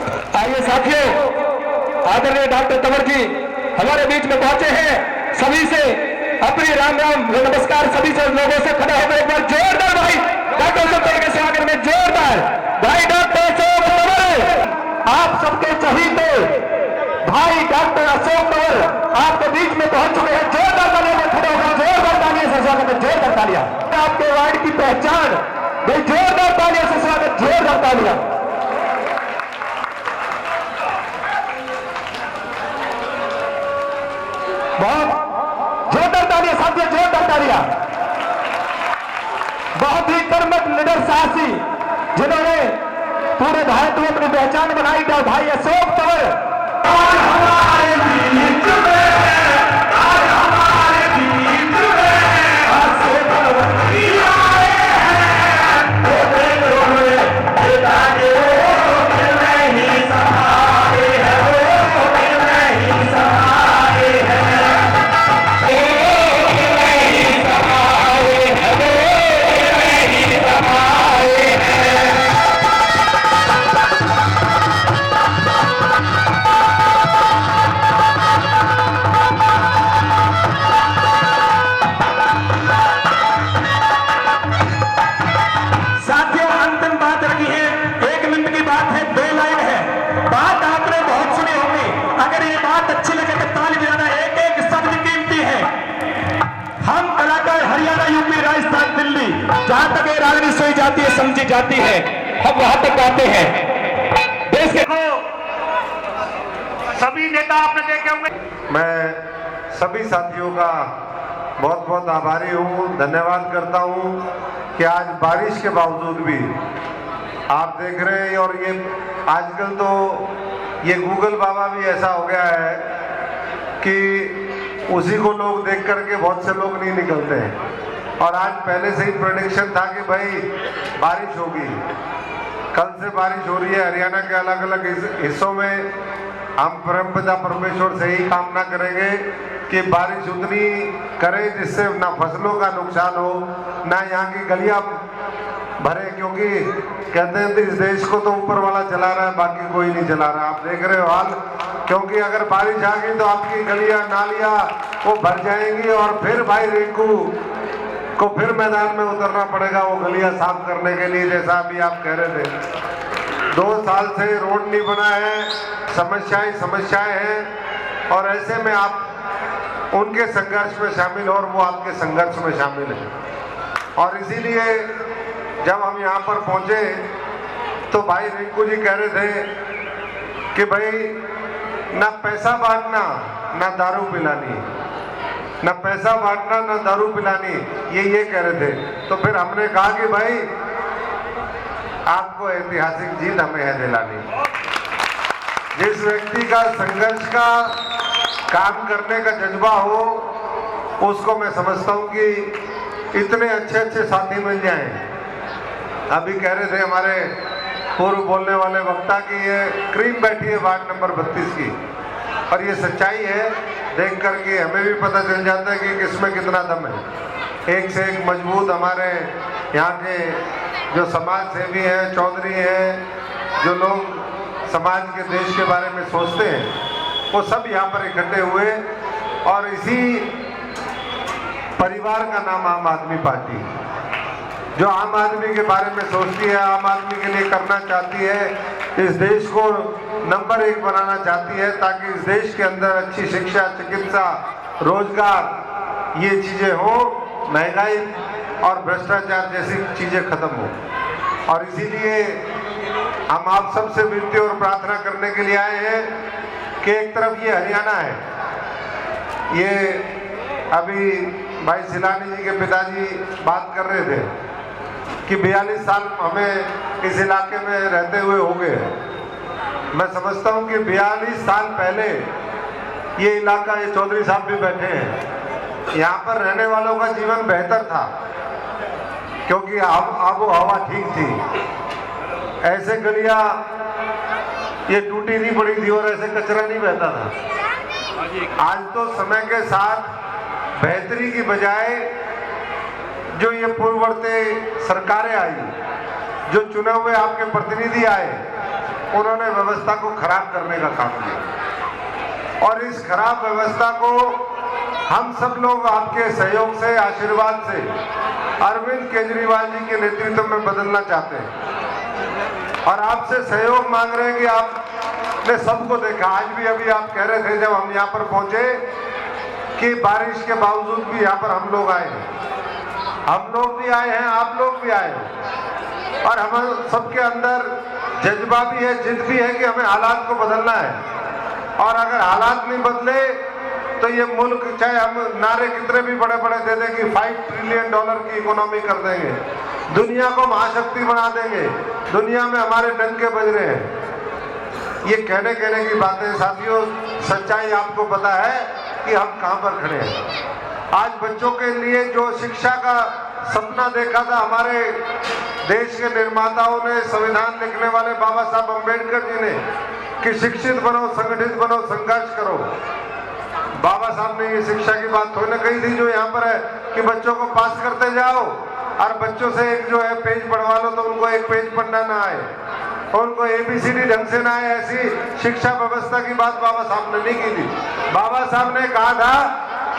आइए साथियों, आदरणीय डॉक्टर तंवर जी हमारे बीच में पहुंचे हैं। सभी से अपनी राम राम नमस्कार, सभी से लोगों से खड़ा होकर एक बार जोरदार भाई डॉक्टर अशोक तंवर के स्वागत में जोरदार भाई डॉक्टर अशोक तंवर, आप सबके चहीते भाई डॉक्टर अशोक तंवर आपके बीच में पहुंच चुके हैं। जोरदार तालियों में खड़े होकर जोरदार तालियों से स्वागत है, जोरदार तालियां आपके वार्ड की पहचान, जोरदार तालियों से स्वागत, जोरदार तालियां। बहुत जोरदार तालियां साथियों, जोरदार तालियां। बहुत ही कर्मठ निडर साहसी जिन्होंने पूरे भारत में अपनी पहचान बनाई था, भाई अशोक तंवर। जहां तक ये राजनीति सोई जाती है, समझी जाती है, हम वहां तक आते हैं। देश के सभी नेता आपने देखे होंगे। मैं सभी साथियों का बहुत बहुत आभारी हूँ, धन्यवाद करता हूँ कि आज बारिश के बावजूद भी आप देख रहे हैं। और ये आजकल तो ये गूगल बाबा भी ऐसा हो गया है कि उसी को लोग देख करके बहुत से लोग नहीं निकलते हैं। और आज पहले से ही प्रेडिक्शन था कि भाई बारिश होगी, कल से बारिश हो रही है। हरियाणा के अलग अलग हिस्सों में हम परमपिता परमेश्वर से ही कामना करेंगे कि बारिश उतनी करे जिससे ना फसलों का नुकसान हो, ना यहाँ की गलियाँ भरे, क्योंकि कहते हैं इस देश को तो ऊपर वाला चला रहा है, बाकी कोई नहीं चला रहा। आप देख रहे हो हाल, क्योंकि अगर बारिश आ गई तो आपकी गलियाँ नालियाँ वो भर जाएंगी और फिर भाई रिंकू को फिर मैदान में उतरना पड़ेगा वो गलियां साफ करने के लिए, जैसा अभी आप कह रहे थे। 2 साल से रोड नहीं बना है, समस्याएं हैं, और ऐसे में आप उनके संघर्ष में शामिल हो और वो आपके संघर्ष में शामिल है। और इसीलिए जब हम यहाँ पर पहुँचे तो भाई रिंकू जी कह रहे थे कि भाई ना पैसा बांटना ना दारू पिलानी, ना पैसा बांटना ना दारू पिलानी, ये कह रहे थे। तो फिर हमने कहा कि भाई आपको ऐतिहासिक जीत हमें है दिलानी। जिस व्यक्ति का संघर्ष का काम करने का जज्बा हो उसको मैं समझता हूँ कि इतने अच्छे अच्छे साथी मिल जाएं। अभी कह रहे थे हमारे पूर्व बोलने वाले वक्ता की ये क्रीम बैठी है वार्ड नंबर 32 की, और ये सच्चाई है। देख करके हमें भी पता चल जाता है कि किसमें कितना दम है। एक से एक मजबूत हमारे यहाँ के जो समाज सेवी हैं, चौधरी हैं, जो लोग समाज के देश के बारे में सोचते हैं, वो सब यहाँ पर इकट्ठे हुए। और इसी परिवार का नाम आम आदमी पार्टी, जो आम आदमी के बारे में सोचती है, आम आदमी के लिए करना चाहती है, इस देश को नंबर 1 बनाना चाहती है, ताकि इस देश के अंदर अच्छी शिक्षा, चिकित्सा, रोजगार ये चीज़ें हो, महंगाई और भ्रष्टाचार जैसी चीज़ें खत्म हो। और इसीलिए हम आप सबसे विनती और प्रार्थना करने के लिए आए हैं कि एक तरफ ये हरियाणा है, ये अभी भाई सिलानी जी के पिताजी बात कर रहे थे कि 42 साल हमें इस इलाके में रहते हुए हो गए। मैं समझता हूं कि 42 साल पहले ये इलाका, ये चौधरी साहब भी बैठे हैं, यहाँ पर रहने वालों का जीवन बेहतर था, क्योंकि आबो हवा ठीक थी। ऐसे गलियां ये टूटी नहीं पड़ी थी और ऐसे कचरा नहीं बहता था। आज तो समय के साथ बेहतरी की बजाय जो ये पूर्ववर्ती सरकारें आई, जो चुने हुए आपके प्रतिनिधि आए, उन्होंने व्यवस्था को खराब करने का काम किया। और इस खराब व्यवस्था को हम सब लोग आपके सहयोग से, आशीर्वाद से अरविंद केजरीवाल जी के नेतृत्व में बदलना चाहते हैं और आपसे सहयोग मांग रहे हैं कि आपने सबको देखा। आज भी अभी आप कह रहे थे जब हम यहाँ पर पहुंचे कि बारिश के बावजूद भी यहाँ पर हम लोग आए हैं, हम लोग भी आए हैं, आप लोग भी आए हैं और हम सबके अंदर जज्बा भी है, जिद भी है कि हमें हालात को बदलना है। और अगर हालात नहीं बदले तो ये मुल्क, चाहे हम नारे कितने भी बड़े बड़े दे दें कि $5 ट्रिलियन की इकोनॉमी कर देंगे, दुनिया को महाशक्ति बना देंगे, दुनिया में हमारे डंके बज रहे हैं, ये कहने की बातें। साथियों, सच्चाई आपको पता है कि हम कहां पर खड़े हैं। आज बच्चों के लिए जो शिक्षा का सपना देखा था हमारे देश के निर्माताओं ने, संविधान लिखने वाले बाबा साहब अम्बेडकर जी ने, कि शिक्षित बनो, संगठित बनो, संघर्ष करो। बाबा साहब ने ये शिक्षा की बात थोड़ी ना कही थी जो यहाँ पर है कि बच्चों को पास करते जाओ और बच्चों से एक जो है पेज पढ़वा लो तो उनको एक पेज पढ़ना ना आए, उनको ABCD ढंग से ना आए, ऐसी शिक्षा व्यवस्था की बात बाबा साहब ने नहीं की थी। बाबा साहब ने कहा था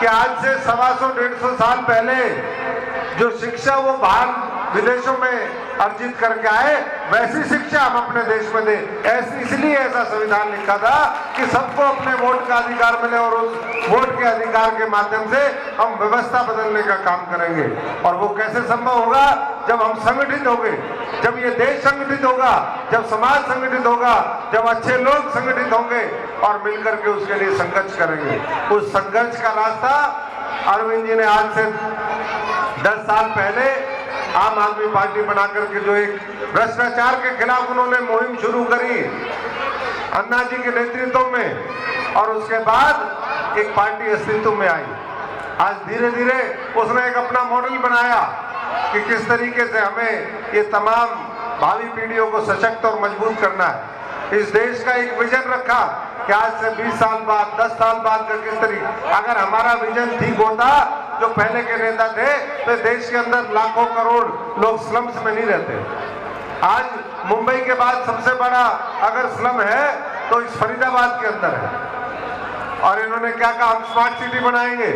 कि आज से 125-150 साल पहले जो शिक्षा वो बाहर विदेशों में अर्जित करके आए, वैसी शिक्षा हम अपने देश में दें। इसलिए ऐसा संविधान लिखा था कि सबको अपने वोट का अधिकार मिले और उस वोट के अधिकार के माध्यम से हम व्यवस्था बदलने का काम करेंगे। और वो कैसे संभव होगा? जब हम संगठित होंगे, जब ये देश संगठित होगा, जब समाज संगठित होगा, जब अच्छे लोग संगठित होंगे और मिलकर के उसके लिए संघर्ष करेंगे। उस संघर्ष का रास्ता अरविंद जी ने आज से 10 साल पहले आम आदमी पार्टी बनाकर के जो एक भ्रष्टाचार के खिलाफ उन्होंने मुहिम शुरू करी अन्ना जी के नेतृत्व में, और उसके बाद एक पार्टी अस्तित्व में आई। आज धीरे धीरे उसने एक अपना मॉडल बनाया कि किस तरीके से हमें ये तमाम भावी पीढ़ियों को सशक्त और मजबूत करना है। इस देश का एक विजन रखा कि आज से 20 साल बाद, 10 साल बाद का किस तरीके, अगर हमारा विजन ठीक होता जो पहले के नेता थे, तो देश के अंदर लाखों करोड़ लोग स्लम्स में नहीं रहते। आज मुंबई के बाद सबसे बड़ा अगर स्लम है तो इस फरीदाबाद के अंदर है। और इन्होंने क्या कहा, हम स्मार्ट सिटी बनाएंगे।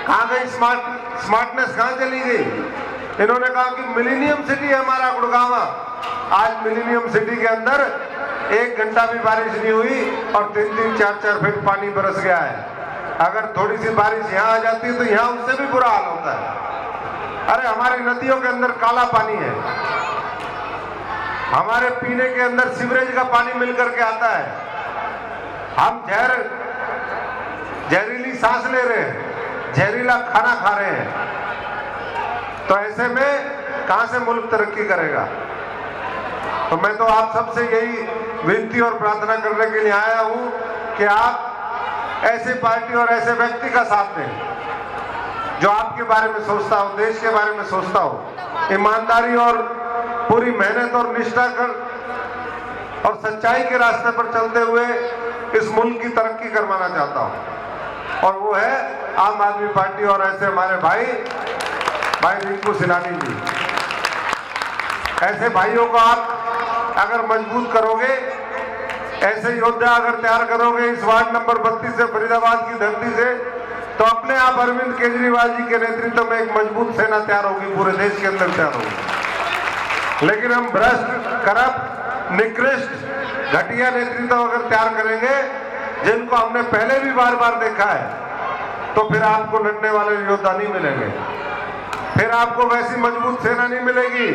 कहाँ गई स्मार्टनेस, कहाँ चली गई? इन्होंने कहा कि मिलेनियम सिटी है हमारा गुड़गांव। आज मिलेनियम सिटी के अंदर 1 घंटा भी बारिश नहीं हुई और 3-3, 4-4 फीट पानी बरस गया है। अगर थोड़ी सी बारिश यहाँ आ जाती है तो यहाँ उससे भी बुरा हाल होता है। अरे हमारी नदियों के अंदर काला पानी है, हमारे पीने के अंदर सीवरेज का पानी मिलकर के आता है, हम जहरीली सांस ले रहे हैं, जहरीला खाना खा रहे हैं। तो ऐसे में कहां से मुल्क तरक्की करेगा? तो मैं तो आप सबसे यही विनती और प्रार्थना करने के लिए आया हूं कि आप ऐसे पार्टी और ऐसे व्यक्ति का साथ दें जो आपके बारे में सोचता हो, देश के बारे में सोचता हो, ईमानदारी और पूरी मेहनत और निष्ठा कर और सच्चाई के रास्ते पर चलते हुए इस मुल्क की तरक्की करवाना चाहता हूं। और वो है आम आदमी पार्टी और ऐसे हमारे भाई रिंकू सिलानी जी। ऐसे भाइयों को आप अगर मजबूत करोगे, ऐसे योद्धा अगर तैयार करोगे इस वार्ड नंबर 32 से, फरीदाबाद की धरती से, तो अपने आप अरविंद केजरीवाल जी के नेतृत्व में एक मजबूत सेना तैयार होगी, पूरे देश के अंदर तैयार होगी। लेकिन हम भ्रष्ट, करप्ट, निकृष्ट, घटिया नेतृत्व अगर तैयार करेंगे, जिनको हमने पहले भी बार बार देखा है, तो फिर आपको लड़ने वाले योद्धा नहीं मिलेंगे, फिर आपको वैसी मजबूत सेना नहीं मिलेगी।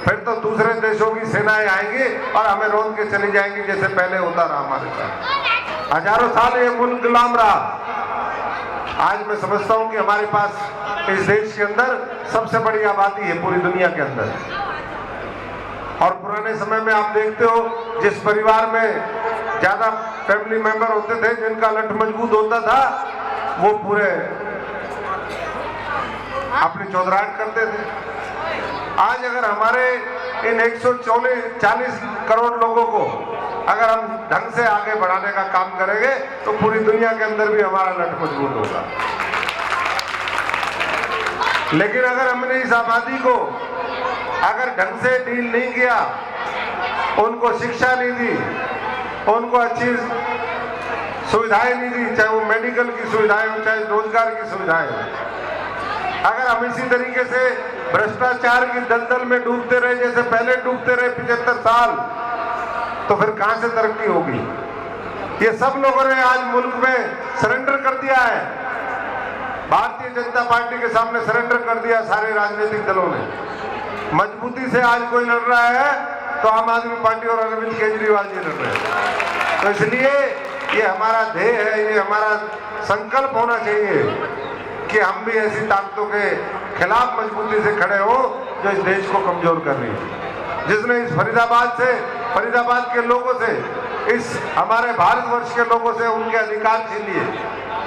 फिर तो दूसरे देशों की सेनाएं आएंगी और हमें रोक के चली जाएंगी, जैसे पहले होता रहा हमारे साथ। हजारों साल ये मुल्क गुलाम रहा। आज मैं समझता हूं कि हमारे पास इस देश के अंदर सबसे बड़ी आबादी है पूरी दुनिया के अंदर। और पुराने समय में आप देखते हो जिस परिवार में ज्यादा फैमिली मेंबर होते थे, जिनका लठ मजबूत होता था, वो पूरे अपनी चौधराहट करते थे। आज अगर हमारे इन 140 करोड़ लोगों को अगर हम ढंग से आगे बढ़ाने का काम करेंगे तो पूरी दुनिया के अंदर भी हमारा लठ मजबूत होगा। लेकिन अगर हमने इस आबादी को अगर ढंग से डील नहीं किया, उनको शिक्षा नहीं दी, उनको अच्छी सुविधाएं नहीं दी, चाहे वो मेडिकल की सुविधाएं हो, चाहे रोजगार की सुविधाएं हो। अगर हम इसी तरीके से भ्रष्टाचार की दलदल में डूबते रहे जैसे पहले डूबते रहे 75 साल, तो फिर कहां से तरक्की होगी। ये सब लोगों ने आज मुल्क में सरेंडर कर दिया है, भारतीय जनता पार्टी के सामने सरेंडर कर दिया सारे राजनीतिक दलों ने। मजबूती से आज कोई लड़ रहा है तो आम आदमी पार्टी और अरविंद केजरीवाल जी लड़ रहे हैं। तो इसलिए ये हमारा ध्येय है, ये हमारा संकल्प होना चाहिए कि हम भी ऐसी ताकतों के खिलाफ मजबूती से खड़े हो जो इस देश को कमजोर कर रही है, जिसने इस फरीदाबाद के लोगों से, इस हमारे भारतवर्ष के लोगों से उनके अधिकार छीन लिए।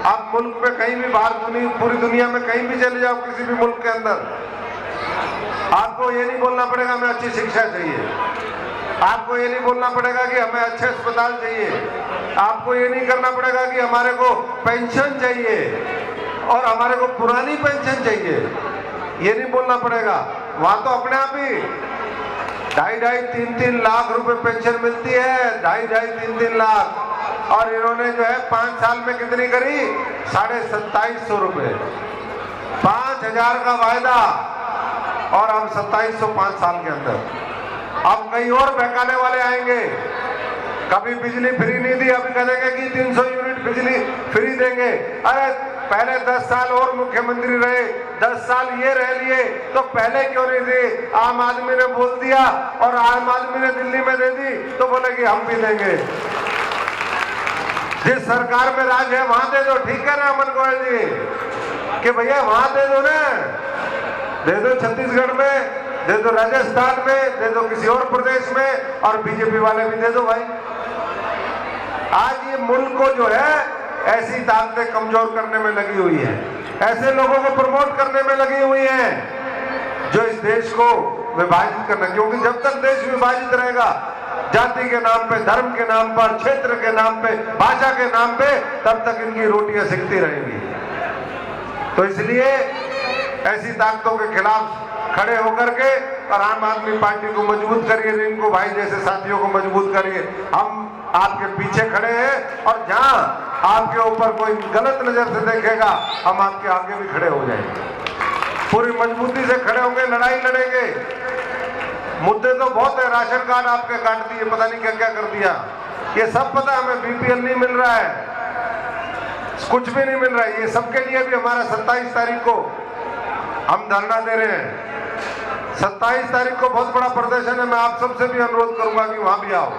आप मुल्क में कहीं भी पूरी दुनिया में कहीं भी चले जाओ, किसी भी मुल्क के अंदर, आपको ये नहीं बोलना पड़ेगा हमें अच्छी शिक्षा चाहिए, आपको ये नहीं बोलना पड़ेगा कि हमें अच्छे अस्पताल चाहिए, आपको ये नहीं करना पड़ेगा कि हमारे को पेंशन चाहिए और हमारे को पुरानी पेंशन चाहिए, ये नहीं बोलना पड़ेगा। वहां तो अपने आप ही 2.5-3 लाख रुपए पेंशन मिलती है, 2.5-3 लाख, और इन्होंने जो है 5 साल में कितनी करी, 2750 रुपए, 5000 का वायदा, और अब 2700 5 साल के अंदर। अब कई और बहकाने वाले आएंगे, कभी बिजली फ्री नहीं दी, अभी कहेंगे कि 300 यूनिट बिजली फ्री देंगे। अरे पहले 10 साल और मुख्यमंत्री रहे, 10 साल ये रह लिए, तो पहले क्यों नहीं दी। आम आदमी ने बोल दिया और आम आदमी ने दिल्ली में दे दी तो बोले कि हम भी देंगे। जिस सरकार में राज है वहां दे दो, ठीक है ना अमन गोयल जी, कि भैया वहां दे दो ना, दे दो छत्तीसगढ़ में, दे दो राजस्थान में, दे दो किसी और प्रदेश में, और बीजेपी वाले भी दे दो भाई। आज ये मुल्क को जो है ऐसी ताकतें कमजोर करने में लगी हुई है, ऐसे लोगों को प्रमोट करने में लगी हुई है जो इस देश को विभाजित करना, क्योंकि जब तक देश विभाजित रहेगा, जाति के नाम पे, धर्म के नाम पर, क्षेत्र के नाम पे, भाषा के नाम पे, तब तक इनकी रोटियां सिकती रहेंगी। तो इसलिए ऐसी ताकतों के खिलाफ खड़े होकर के और आम आदमी पार्टी को मजबूत करिए, इनको भाई जैसे साथियों को मजबूत करिए। हम आपके पीछे खड़े हैं और जहां आपके ऊपर कोई गलत नजर से देखेगा, हम आपके आगे भी खड़े हो जाएंगे, पूरी मजबूती से खड़े होंगे, लड़ाई लड़ेंगे। मुद्दे तो बहुत है, राशन कार्ड आपके काट दिए, पता नहीं क्या क्या कर दिया, ये सब पता, हमें बीपीएल नहीं मिल रहा है, कुछ भी नहीं मिल रहा है। ये सबके लिए भी हमारा 27 तारीख को हम धरना दे रहे हैं। 27 तारीख को बहुत बड़ा प्रदर्शन है, मैं आप सबसे भी अनुरोध करूंगा कि वहां भी आओ।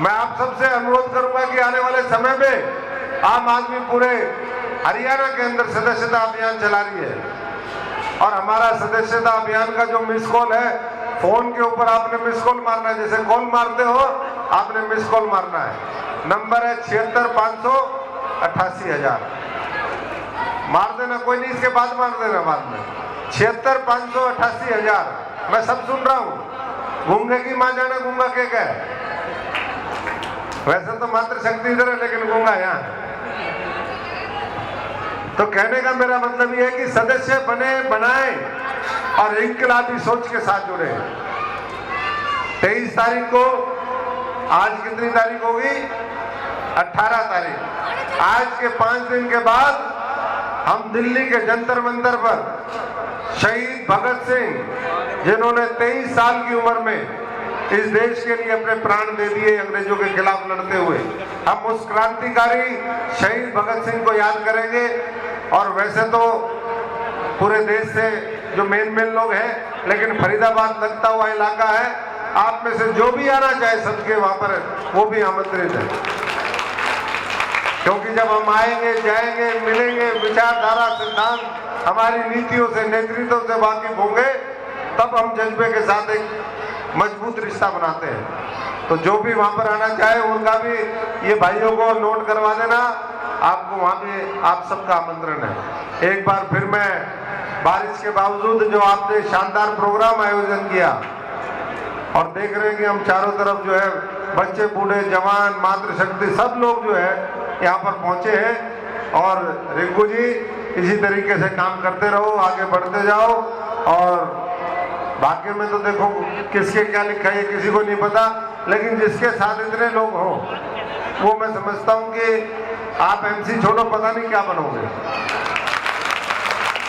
मैं आप सबसे अनुरोध करूंगा कि आने वाले समय में आम आदमी पूरे हरियाणा के अंदर सदस्यता अभियान चला रही है, और हमारा सदस्यता अभियान का जो मिस कॉल है, फोन के ऊपर आपने मिस कॉल मारना है, जैसे कॉल मारते हो आपने मिस कॉल मारना है। नंबर है 76 500 88,000, मार देना, कोई नहीं, इसके बाद मार देना बाद में। 76 500 88,000, मैं सब सुन रहा हूँ। गूंगे की मां जाने गूंगा के क्या है, वैसे तो मात्र शक्ति इधर है लेकिन गूंगा यहाँ। तो कहने का मेरा मतलब ये है कि सदस्य बनाए और इनकलाबी सोच के साथ जुड़े। 23 तारीख को, आज कितनी तारीख होगी, 18 तारीख, आज के 5 दिन के बाद हम दिल्ली के जंतर मंतर पर शहीद भगत सिंह, जिन्होंने 23 साल की उम्र में इस देश के लिए अपने प्राण दे दिए अंग्रेजों के खिलाफ लड़ते हुए, हम उस क्रांतिकारी शहीद भगत सिंह को याद करेंगे। और वैसे तो पूरे देश से जो मेन लोग हैं, लेकिन फरीदाबाद लगता हुआ इलाका है, आप में से जो भी आना चाहे सबके वहां पर वो भी आमंत्रित है, क्योंकि जब हम आएंगे, जाएंगे, मिलेंगे, विचारधारा, सिद्धांत, हमारी नीतियों से, नेतृत्व से वाकिफ होंगे, तब हम जज्बे के साथ एक मजबूत रिश्ता बनाते हैं। तो जो भी वहां पर आना चाहे उनका भी ये भाइयों को नोट करवा देना, आपको वहां भी आप सबका आमंत्रण है। एक बार फिर मैं, बारिश के बावजूद जो आपने शानदार प्रोग्राम आयोजन किया, और देख रहे हैं कि हम चारों तरफ जो है बच्चे, बूढ़े, जवान, मातृशक्ति, सब लोग जो है यहाँ पर पहुंचे हैं। और रिंकू जी इसी तरीके से काम करते रहो, आगे बढ़ते जाओ, और भाग्य में तो देखो किसके क्या लिखा है किसी को नहीं पता, लेकिन जिसके साथ इतने लोग हों वो मैं समझता हूं कि आप एमसी छोड़ो पता नहीं क्या बनोगे।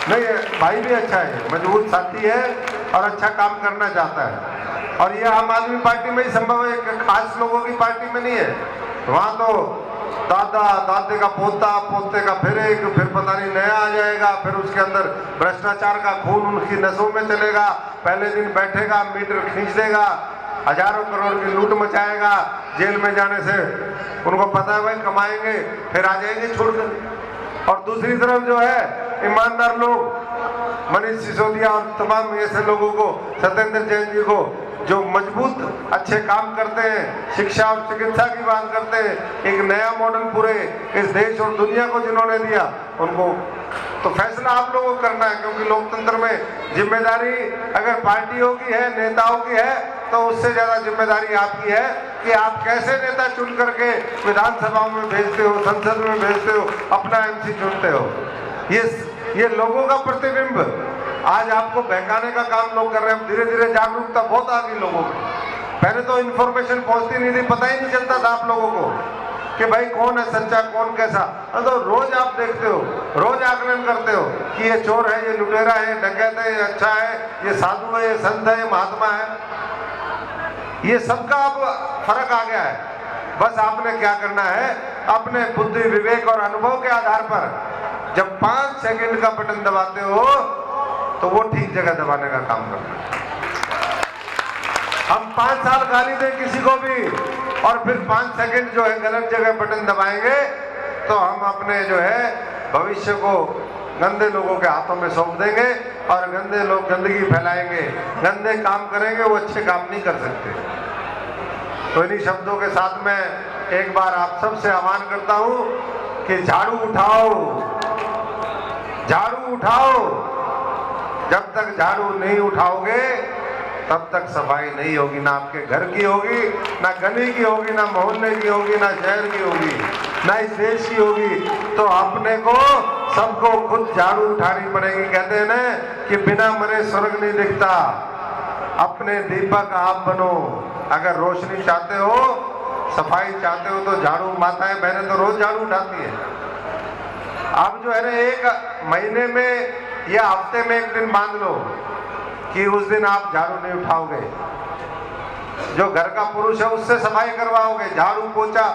नहीं, भाई भी अच्छा है, मजबूत साथी है और अच्छा काम करना चाहता है, और ये आम आदमी पार्टी में ही संभव है, खास लोगों की पार्टी में नहीं है। वहां तो दादा दादे का पोता, पोते का फिर एक, फिर पता नहीं नया आ जाएगा, फिर उसके अंदर भ्रष्टाचार का खून उनकी नसों में चलेगा, पहले दिन बैठेगा मीटर खींच देगा, हजारों करोड़ की लूट मचाएगा, जेल में जाने से उनको पता है भाई कमाएंगे फिर आ जाएंगे छोड़कर। और दूसरी तरफ जो है ईमानदार लोग, मनीष सिसोदिया और तमाम ऐसे लोगों को, सत्येंद्र जैन जी को, जो मजबूत अच्छे काम करते हैं, शिक्षा और चिकित्सा की बात करते हैं, एक नया मॉडल पूरे इस देश और दुनिया को जिन्होंने दिया, उनको तो फैसला आप लोगों को करना है, क्योंकि लोकतंत्र में जिम्मेदारी अगर पार्टियों की है, नेताओं की है, तो उससे ज्यादा जिम्मेदारी आपकी है कि आप कैसे नेता चुन करके विधानसभाओं में भेजते हो, संसद में भेजते हो, अपना एमसी चुनते हो। ये लोगों का प्रतिबिंब आज आपको बहकाने का काम लोग कर रहे हैं। धीरे धीरे जागरूकता बहुत आ गई लोगों में। पहले तो इन्फॉर्मेशन पहुंचती नहीं थी, पता ही नहीं चलता था आप लोगों को कि भाई कौन है सच्चा कौन कैसा। तो रोज आप देखते हो, रोज आकलन करते हो कि ये चोर है, ये लुटेरा है, डकैत है, ये अच्छा है, ये साधु है, ये संत है, ये महात्मा है। ये सबका अब फर्क आ गया है। बस आपने क्या करना है, अपने बुद्धि विवेक और अनुभव के आधार पर जब 5 सेकंड का बटन दबाते हो तो वो ठीक जगह दबाने का काम करना है। हम 5 साल गाली दें किसी को भी और फिर 5 सेकंड जो है गलत जगह बटन दबाएंगे तो हम अपने जो है भविष्य को गंदे लोगों के हाथों में सौंप देंगे, और गंदे लोग गंदगी फैलाएंगे, गंदे काम करेंगे, वो अच्छे काम नहीं कर सकते। तो इन्हीं शब्दों के साथ मैं एक बार आप सबसे आह्वान करता हूं कि झाड़ू उठाओ, झाड़ू उठाओ। जब तक झाड़ू नहीं उठाओगे तब तक सफाई नहीं होगी, ना आपके घर की होगी, ना गली की होगी, ना मोहल्ले की होगी, ना शहर की होगी, ना इस देश की होगी। तो अपने को सबको खुद झाड़ू उठानी पड़ेगी। कहते हैं ना कि बिना मरे स्वर्ग नहीं दिखता। अपने दीपक आप बनो। अगर रोशनी चाहते हो, सफाई चाहते हो, तो झाड़ू माताएं बहनें तो रोज झाड़ू उठाती है। अब जो है ना, एक महीने में या हफ्ते में एक दिन बांध लो कि उस दिन आप झाड़ू नहीं उठाओगे। जो घर का पुरुष है उससे सफाई करवाओगे, झाड़ू पोछा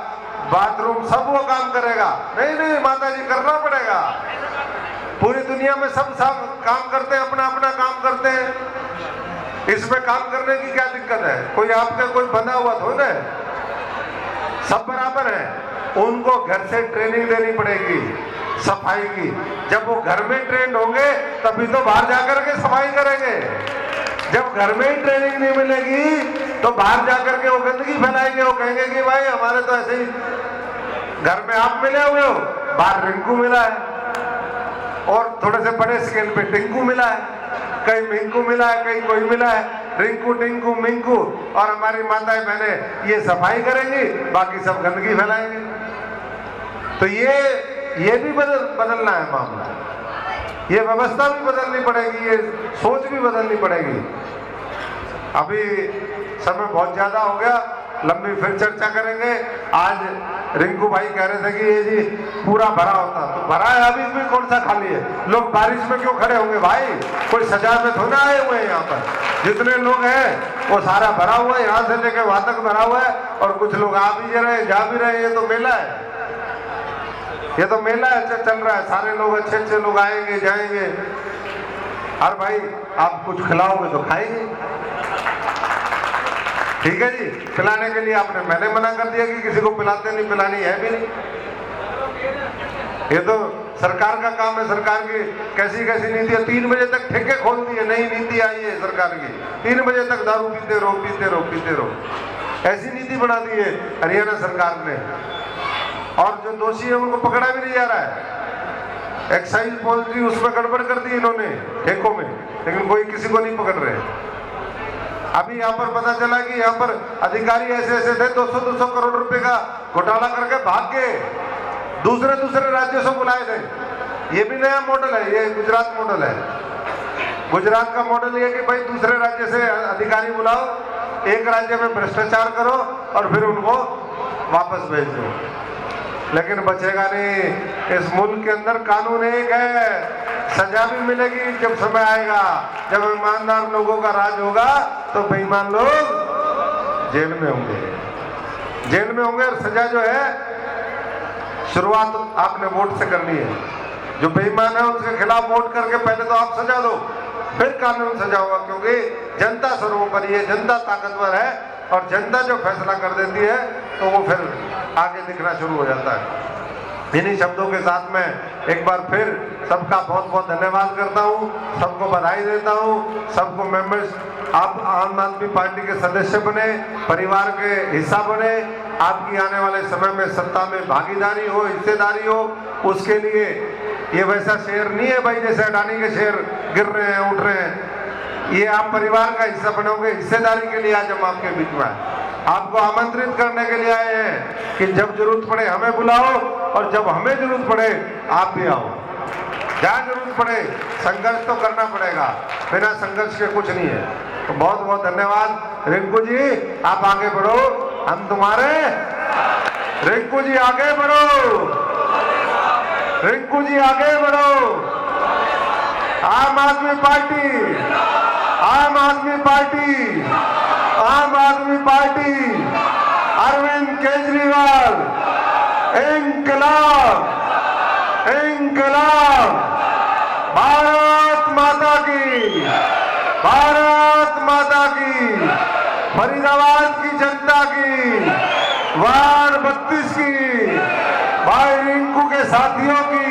बाथरूम सब वो काम करेगा। नहीं माता जी करना पड़ेगा। पूरी दुनिया में सब काम करते हैं, अपना अपना काम करते हैं। इसमें काम करने की क्या दिक्कत है? कोई आपका कोई बंधा हुआ थोड़ा है, सब बराबर है। उनको घर से ट्रेनिंग देनी पड़ेगी सफाई की। जब वो घर में ट्रेंड होंगे तभी तो बाहर जाकर के सफाई करेंगे। जब घर में ही ट्रेनिंग नहीं मिलेगी तो बाहर जाकर के वो गंदगी फैलाएंगे। वो कहेंगे कि भाई हमारे तो ऐसे ही, घर में आप मिले हुए हो, बाहर रिंकू मिला है, और थोड़े से बड़े स्केल पे टिंकू मिला है, कहीं मिंकू मिला है, कहीं कोई मिला है। रिंकू टिंकू मिंकू और हमारी माताएं बहनें ये सफाई करेंगी, बाकी सब गंदगी फैलाएंगे। तो ये भी बदलना है मामला। ये व्यवस्था भी बदलनी पड़ेगी, ये सोच भी बदलनी पड़ेगी। अभी समय बहुत ज्यादा हो गया, लंबी फिर चर्चा करेंगे। आज रिंकू भाई कह रहे थे कि ये जी पूरा भरा होता, तो भरा है अभी भी, कौन सा खाली है? लोग बारिश में क्यों खड़े होंगे भाई? कोई सजा में थोड़ा आए हुए हैं। यहाँ पर जितने लोग हैं वो सारा भरा हुआ है, यहाँ से लेकर वहां तक भरा हुआ है, और कुछ लोग आ भी रहे जा भी रहे। ये तो मेला है, ये तो मेला चल रहा है। सारे लोग अच्छे अच्छे लोग आएंगे जाएंगे। और भाई आप कुछ खिलाओगे तो खाएंगे, ठीक है जी। पिलाने के लिए मैंने मना कर दिया कि किसी को पिलाते नहीं, पिलानी है भी नहीं। ये तो सरकार का काम है। सरकार की कैसी कैसी नीति है। 3 बजे तक ठेके खोलती है, नई नीति आई है सरकार की। 3 बजे तक दारू पीते रहो, पीते रहो, पीते रहो। ऐसी नीति बना दी है हरियाणा सरकार ने। और जो दोषी है उनको पकड़ा भी नहीं जा रहा है। एक्साइज पॉलिसी उसमें गड़बड़ कर दी इन्होंने ठेकों में, लेकिन कोई किसी को नहीं पकड़ रहे। अभी यहाँ पर पता चला कि यहाँ पर अधिकारी ऐसे ऐसे थे, 200-200 करोड़ रुपए का घोटाला करके भाग गए, दूसरे राज्यों से बुलाए थे। ये भी नया मॉडल है, ये गुजरात मॉडल है। गुजरात का मॉडल ये है कि भाई दूसरे राज्य से अधिकारी बुलाओ, एक राज्य में भ्रष्टाचार करो और फिर उनको वापस भेज दो। लेकिन बचेगा नहीं। इस मुल्क के अंदर कानून एक है, सजा भी मिलेगी जब समय आएगा। जब ईमानदार लोगों का राज होगा तो बेईमान लोग जेल में होंगे, जेल में होंगे। और सजा जो है शुरुआत आपने वोट से करनी है। जो बेईमान है उनके खिलाफ वोट करके पहले तो आप सजा दो, फिर कानून सजा होगा। क्योंकि जनता सर्वोपरि है, जनता ताकतवर है और जनता जो फैसला कर देती है तो वो फिर आगे दिखना शुरू हो जाता है। इन्हीं शब्दों के साथ में एक बार फिर सबका बहुत बहुत धन्यवाद करता हूँ, सबको बधाई देता हूँ। सबको मेंबर्स, आप आम आदमी पार्टी के सदस्य बने, परिवार के हिस्सा बने। आपकी आने वाले समय में सत्ता में भागीदारी हो, हिस्सेदारी हो, उसके लिए ये वैसा शेयर नहीं है भाई जैसे अडानी के शेयर गिर रहे हैं, उठ रहे हैं। ये आप परिवार का हिस्सा बनोगे। हिस्सेदारी के लिए आज हम आपके बीच में आए, आपको आमंत्रित करने के लिए आए हैं कि जब जरूरत पड़े हमें बुलाओ और जब हमें जरूरत पड़े आप भी आओ। जहाँ जरूरत पड़े संघर्ष तो करना पड़ेगा, बिना संघर्ष के कुछ नहीं है। तो बहुत बहुत धन्यवाद। रिंकू जी आप आगे बढ़ो, हम तुम्हारे। रिंकू जी आगे बढ़ो, रिंकू जी आगे बढ़ो। आम आदमी पार्टी, आम आदमी पार्टी, आम आदमी पार्टी, अरविंद केजरीवाल, इंकलाब, इंकलाब। भारत माता की, भारत माता की। फरीदाबाद की जनता की, वार्ड 32 की, भाई रिंकू के साथियों की